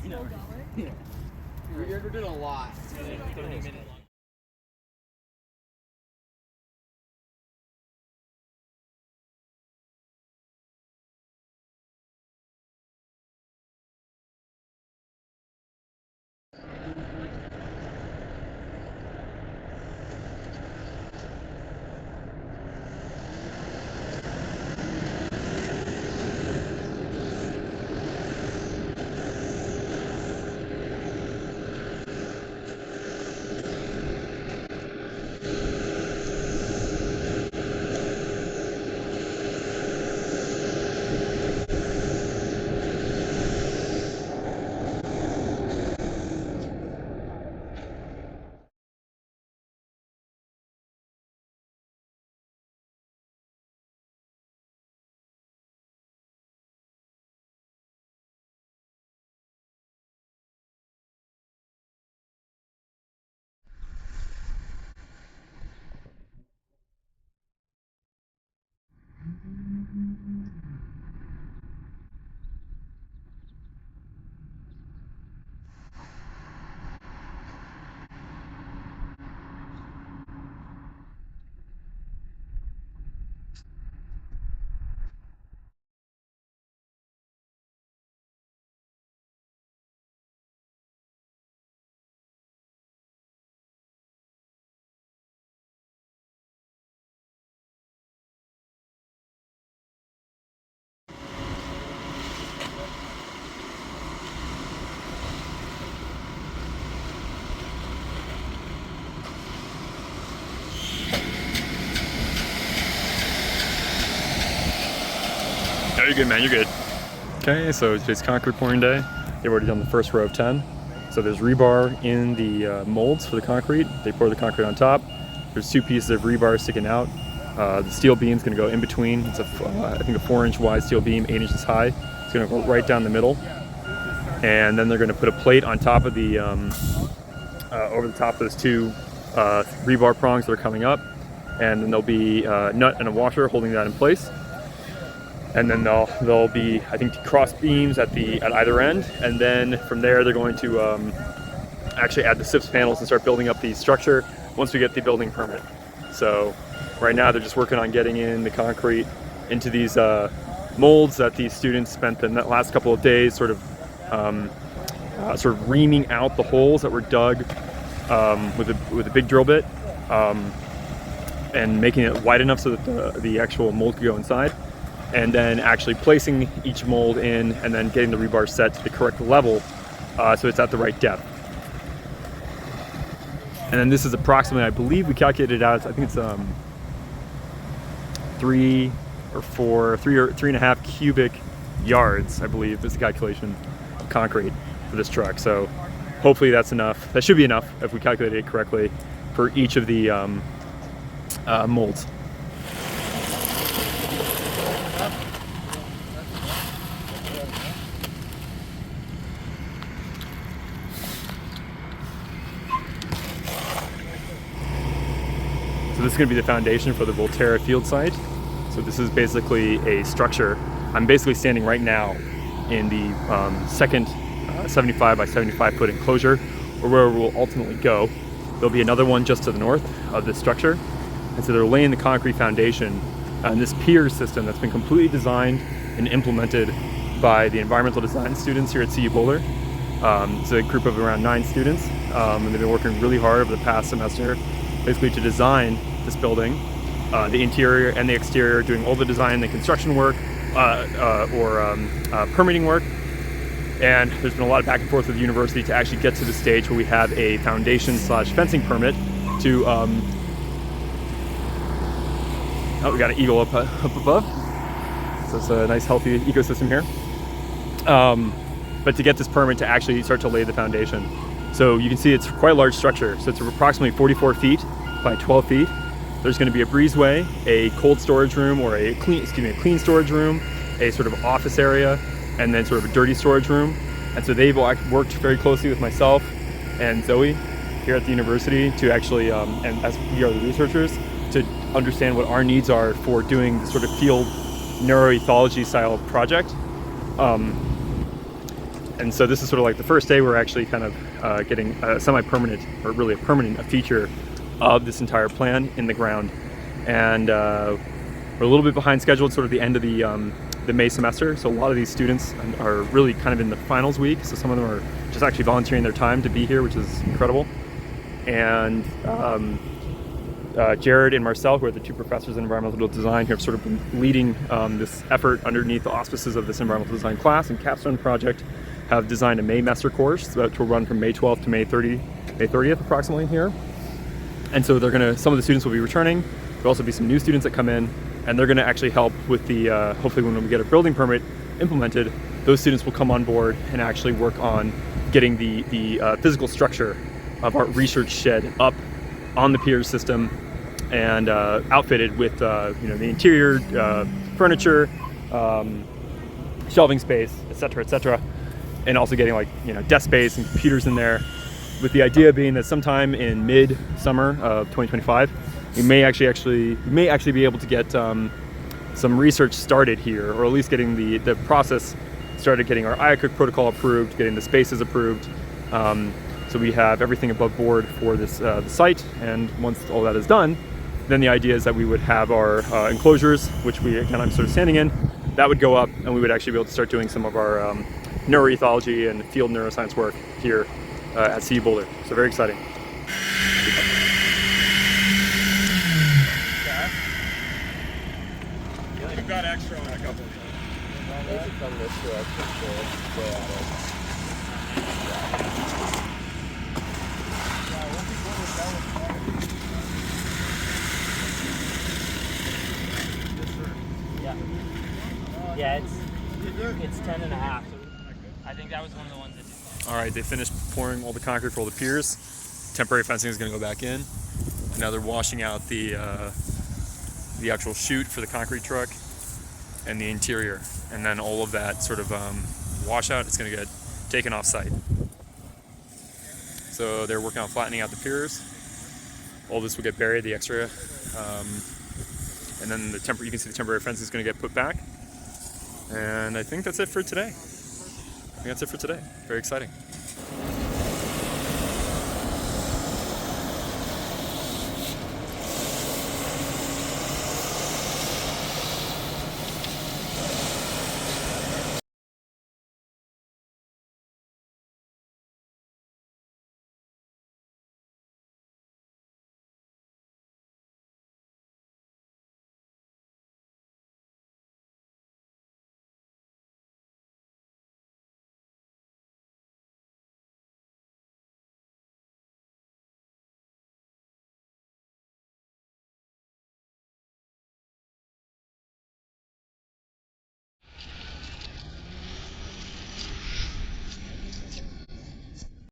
Yeah. We're doing a lot. It's only a 30-minute long. No, you're good, man. You're good. Okay, so today's concrete pouring day. They've already done the first row of 10. So there's rebar in the molds for the concrete. They pour the concrete on top. There's 2 pieces of rebar sticking out. The steel beam's going to go in between. It's I think a 4-inch wide steel beam, 8 inches high. It's going to go right down the middle. And then they're going to put a plate on top of the over the top of those 2 rebar prongs that are coming up. And then there'll be a nut and a washer holding that in place. And then there'll be, I think, cross beams at either end, and then from there they're going to actually add the SIPS panels and start building up the structure once we get the building permit. So right now they're just working on getting in the concrete into these molds that these students spent the last couple of days sort of reaming out the holes that were dug with a big drill bit and making it wide enough so that the actual mold could go inside. And then actually placing each mold in and then getting the rebar set to the correct level so it's at the right depth. And then this is approximately, I believe we calculated out, I think it's 3 or 3.5 cubic yards, I believe is the calculation of concrete for this truck. So hopefully that's enough. That should be enough if we calculated it correctly for each of the molds. So this is going to be the foundation for the VoleTerra field site. So this is basically a structure. I'm basically standing right now in the second 75 by 75 foot enclosure, or where we'll ultimately go. There'll be another one just to the north of this structure. And so they're laying the concrete foundation on this Pier system that's been completely designed and implemented by the environmental design students here at CU Boulder. It's a group of around 9 students, and they've been working really hard over the past semester basically to design this building, the interior and the exterior, doing all the design, the construction work, permitting work. And there's been a lot of back and forth with the university to actually get to the stage where we have a foundation/fencing permit to, oh, we got an eagle up above. So it's a nice healthy ecosystem here. But to get this permit to actually start to lay the foundation. So you can see it's quite a large structure. So it's approximately 44 feet by 12 feet. There's going to be a breezeway, a cold storage room, or a clean storage room, a sort of office area, and then sort of a dirty storage room. And so they've worked very closely with myself and Zoe here at the university to actually, and as we are the researchers, to understand what our needs are for doing this sort of field neuroethology style project. And so this is sort of like the first day we're actually kind of getting a semi-permanent, or really a permanent, feature of this entire plan in the ground. And we're a little bit behind schedule. It's sort of the end of the May semester, so a lot of these students are really kind of in the finals week, so some of them are just actually volunteering their time to be here, which is incredible. And Jared and Marcel, who are the two professors in environmental design, who have sort of been leading this effort underneath the auspices of this environmental design class and capstone project, have designed a May-mester course that will run from May 12th to May 30th approximately here. And so some of the students will be returning. There'll also be some new students that come in, and they're going to actually help with the, hopefully when we get a building permit implemented, those students will come on board and actually work on getting the physical structure of our research shed up on the Pier system and outfitted with the interior, furniture, shelving space, etc., and also getting desk space and computers in there, with the idea being that sometime in mid-summer of 2025, we may actually be able to get some research started here, or at least getting the process started, getting our IACUC protocol approved, getting the spaces approved, so we have everything above board for this the site. And once all that is done, then the idea is that we would have our enclosures, which I'm sort of standing in, that would go up, and we would actually be able to start doing some of our neuroethology and field neuroscience work here at CU Boulder. So very exciting. We've got extra on a couple of things. They should come this direction to go at it. Yeah, it's 10 and a half. So I think that was one of the ones that did. All right, they finished pouring all the concrete for all the piers. Temporary fencing is going to go back in. And now they're washing out the actual chute for the concrete truck and the interior. And then all of that sort of washout is going to get taken off site. So they're working on flattening out the piers. All this will get buried, the extra. And then you can see the temporary fence is going to get put back. And I think that's it for today. Very exciting.